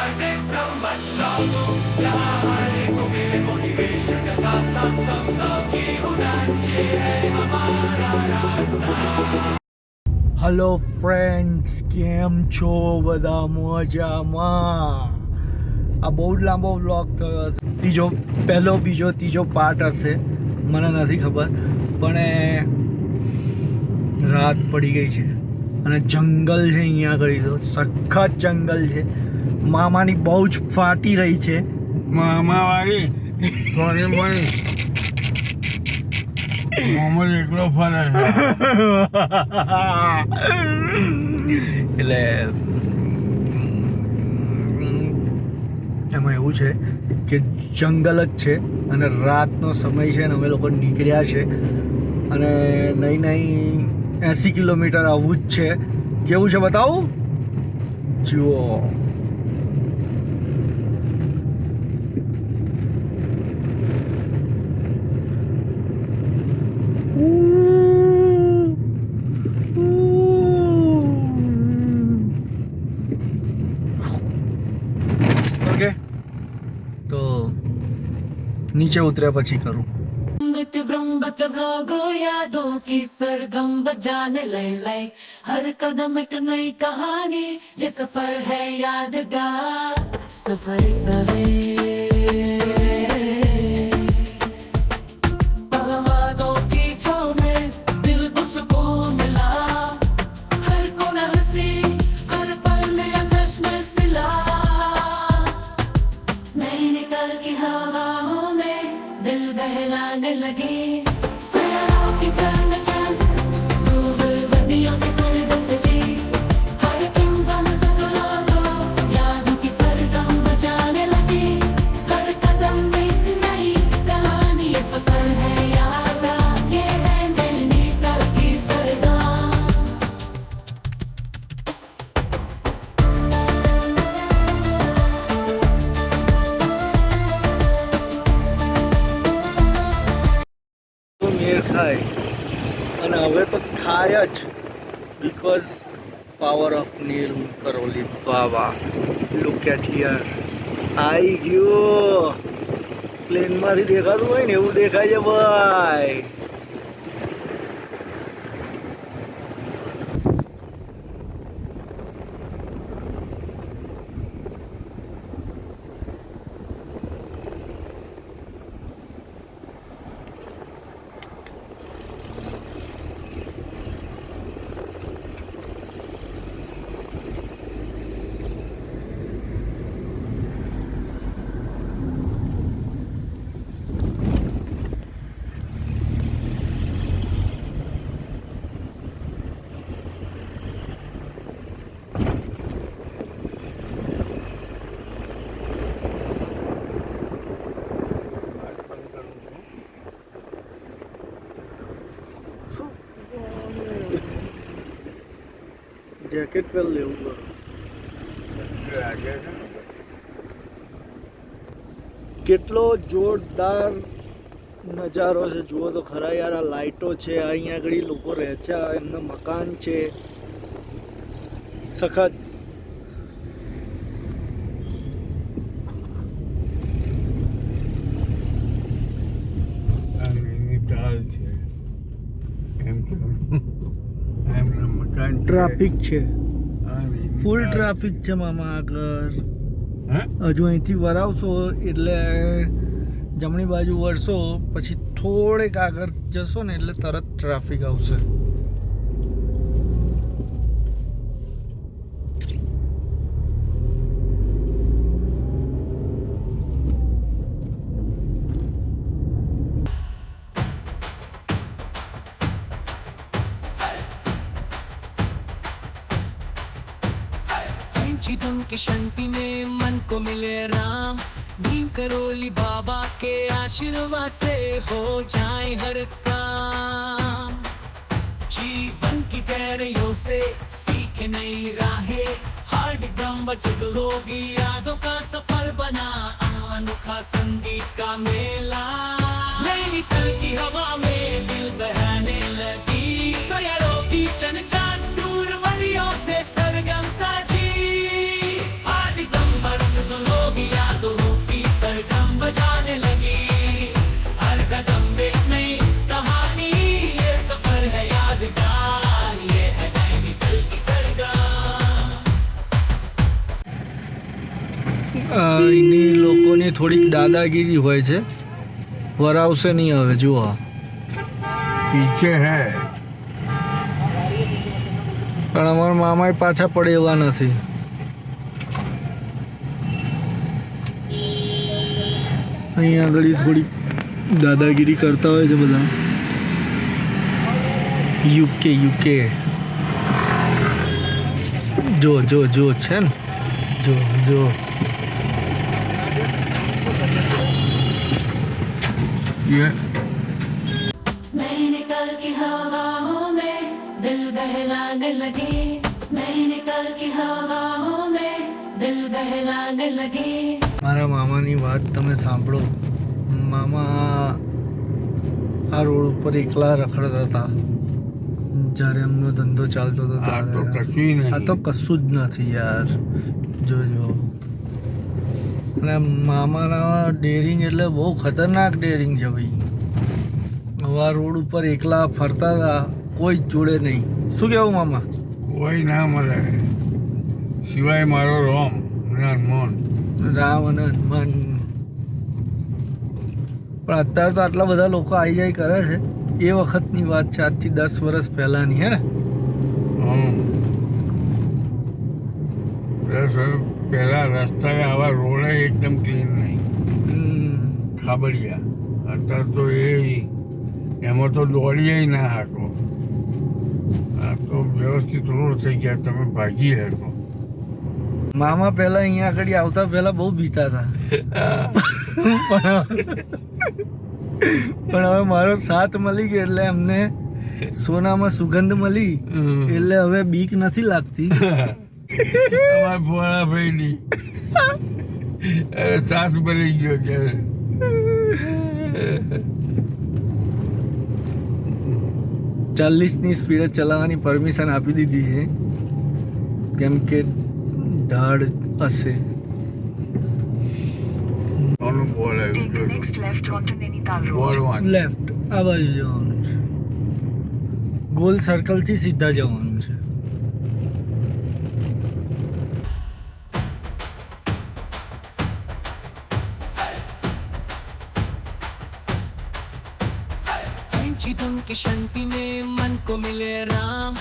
आज एकदम अच्छा हूँ जहाँ हर एक को मिले मोटिवेशन के साथ साथ सपनों की उड़ान ये है हमारा रास्ता। हेलो फ्रेंड्स, કેમ છો બધા? મજામાં? આ બહુ જ લાંબો વ્લોગ થયો હશે. પહેલો બીજો ત્રીજો પાર્ટ હશે, મને નથી ખબર. પણ રાત પડી ગઈ છે અને જંગલ છે અહીંયા આગળ. તો સખત જંગલ છે. મામાની બહુ જ ફાટી રહી છે. મામાવાળી સોરી મળી મોહમ્મદ એકલો ફરે છે. એટલે એમાં એવું છે કે જંગલ જ છે અને રાતનો સમય છે અને અમે લોકો નીકળ્યા છે અને નહીં 80 કિલોમીટર આવવું જ છે. કેવું છે બતાવું? જુઓ, ઓકે, તો નીચે ઉતર્યા પછી કરું. यादों की सरगम बजाने ले हर कदम एक नई कहानी ये सफर है यादगार सफर पहाड़ों की छाँव में दिल को सुकून मिला हर कोना हंसी हर पल नया जश्न सिला नई निकल की हवाओं में दिल बहलाने लगी અને હવે તો ખાય જ, because power of Neem Karoli Baba. Look at here. આવી ગયો. પ્લેનમાંથી દેખાતું હોય ને એવું દેખાય છે ભાઈ. જેકેટ પહેર લેવું પડે. કેટલો જોરદાર નજારો છે, જુઓ તો ખરા યાર. આ લાઇટો છે, અહીંયા આગળ લોકો રહે છે, એમના મકાન છે. સખત. ટ્રાફિક છે, ફૂલ ટ્રાફિક છે મામા આગળ. હજુ અહીંથી વરાવશો એટલે જમણી બાજુ વળશો પછી થોડેક આગળ જશો ને એટલે તરત ટ્રાફિક આવશે. धम की शांति में मन को मिले राम भीम करोली बाबा के आशीर्वाद से हो जाए हर काम जीवन की गहराइयों से सीखे नई राहें हार्ड दम बचत होगी यादों का सफर बना अनोखा संगीत का मेला नैनीताल की हवा में दिल बहने लगी सैरों की चनचान दूर वडियों से सरगम साजी એની લોકોની થોડીક દાદાગીરી હોય છે. વરાવશે નહીં હવે જુઓ. पीछे है પણ અમારા મામા પાછા પડે એવા નથી. અહીંયા આગળ થોડી દાદાગીરી કરતા હોય છે બધા. યુકે જો છે ને જો ये मैंने कल की हवाओं में दिल बहलाने लगी मैंने कल की हवाओं में दिल बहलाने लगी મારા મામાની વાત તમે સાંભળો. મામા આ રોડ ઉપર એકલા રખડતા હતા જ્યારે એમનો ધંધો ચાલતો હતો આ તો ત્યારે. કશું નહીં. આ તો કશું જ નથી યાર. જોજો. અને મામાના ડેરિંગ એટલે બહુ ખતરનાક ડેરિંગ છે ભાઈ. હવે આ રોડ ઉપર એકલા ફરતા હતા, કોઈ જ જોડે નહીં. શું કહેવું મામા? કોઈ ના મળે સિવાય મારો રોમ ને હનુમાન. રામ અને હનુમાન. પણ અત્યારે તો આટલા બધા લોકો આવી જાય કરે છે. એ વખતની વાત છે, આજથી 10 વર્ષ પહેલાની. હે ને? પહેલા રસ્તા આવા રોડે એકદમ ક્લીન નહીં, હમ. ખાબડિયા. અત્યારે તો એમાં તો દોડીએ ના હાકો. આ તો વ્યવસ્થિત રોડ થઈ ગયા, તમે ભાગી શકો. મામા પહેલા અહીંયા આગળ આવતા પહેલા બહુ બીતા હતા. પણ હવે મારો સાથ મળી ગયો એટલે અમને સોનામાં સુગંધ મળી એટલે હવે બીક નથી લાગતી. અમારા ભોળા ભાઈની અરે સાસ બની ગયો ત્યારે. 40ની સ્પીડે ચલાવવાની પરમિશન આપી દીધી છે કેમ કે ઢાળ હશે. કોનું બોલ આવ્યું Take the next left onto Nainital Road. બોલ વાંચ. લેફ્ટ આ બાજુ જવાનું છે. ગોલ સર્કલથી સીધા જવાનું છે. धम की शांति में मन को मिले राम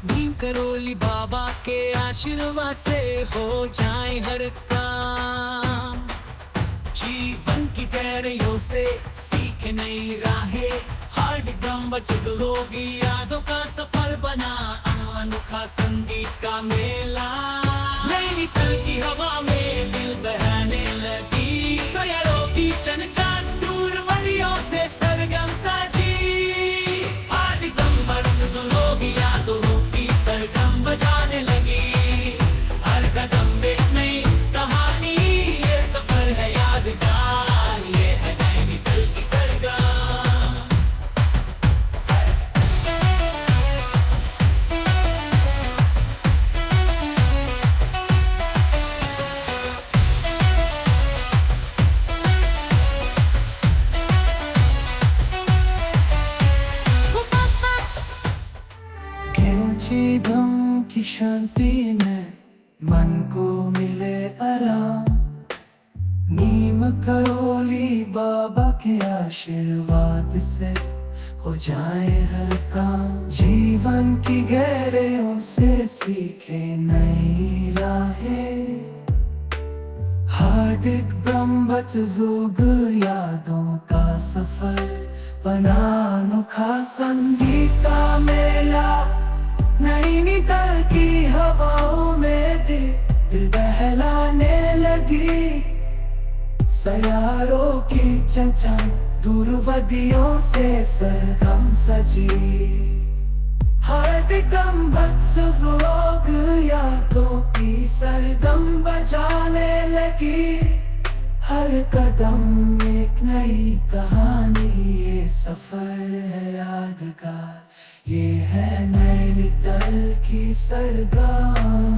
भीम करोली बाबा के आशीर्वाद से हो जाए हर काम जीवन की गहराइयों से सीखे नई राहें हार्ड ड्रम बचत होगी यादों का सफर बना अनोखा संगीत का मेला नैनीताल की हवा में दिल बहने लगी सैरों की चनचान दूर वडियों से सरगम साजी सरगम बजाने लगी हर कदम एक नई कहानी ये सफर है यादगार ये है नैनीताल की सरगम कैची धम की शांति में मन को मिले आराम नीम करोली बाबा के आशीर्वाद से हो जाए हर काम जीवन की गहराइयों से सीखे नई राहें हार्दिक ब्रह्मत भोग यादों का सफर बना अनोखा संगीत का मेला नैनीताल की हवाओं में दिल बहलाने लगी सयारों की चंचल दूर वदियों से सरगम सजी हर दिगम भत्सवोग यादों की सरगम बजाने लगी हर कदम एक नई कहानी ये सफर है यादगार ये है नैनीताल की सरगम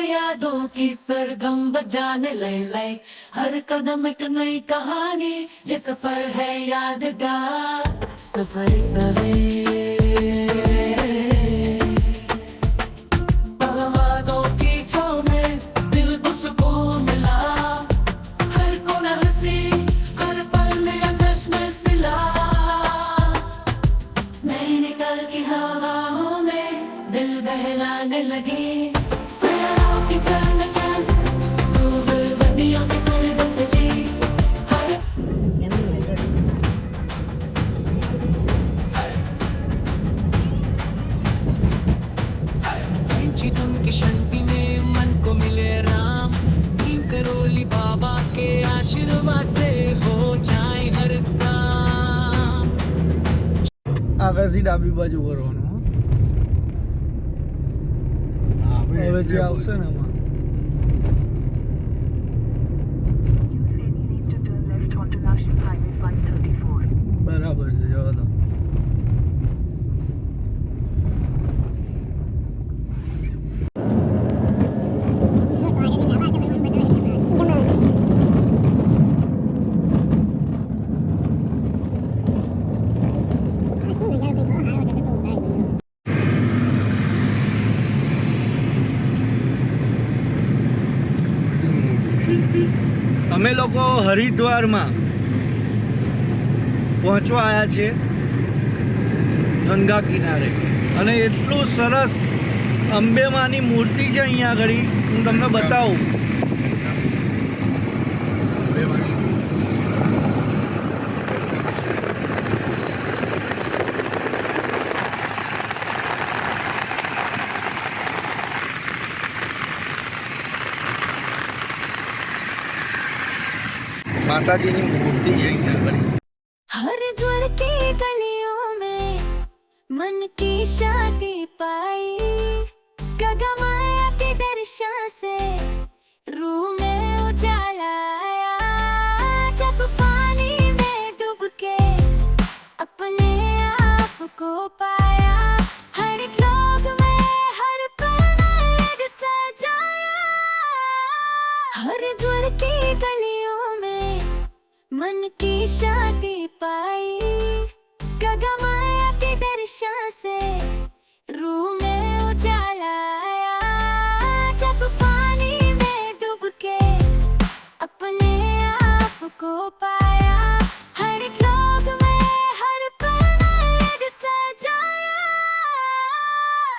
यादों की सरगम बजाने लय हर कदम एक नई कहानी ये सफर है यादगार सफर सवेरे टहलाने लगे सैयारों की चल चल धूप बत्तियों से स्वर्ग सजी हर खींची तुम की शांति में मन को मिले राम भीम करोली बाबा के आशीर्वाद से हो जाए हर काम આગળથી ડાબી બાજુ કરવાનું હો. હવે જે આવશે ને એમાં Use any lane to turn left onto National Highway 534. બરાબર છે, જવા દો. અમે લોકો હરિદ્વારમાં પહોંચવા આવ્યા છે ગંગા કિનારે, અને એટલું સરસ અંબેમાની મૂર્તિ છે અહીંયા આગળ, હું તમને બતાવું. માતાજીની મૂર્તિ છે અહીંયા આગળ. हरिद्वार की गलियों में मन की शांति पाई गंगा माया के दर्शन से रूह में उजाला आया जब पानी में डूब के अपने आप को पाया हर एक लोग में हर पल एक सजाया हरिद्वार की गलियों में मन की शांति पाई गंगा माया के दर्शन से रूह में उजाला आया जब पानी में डूब के अपने आप को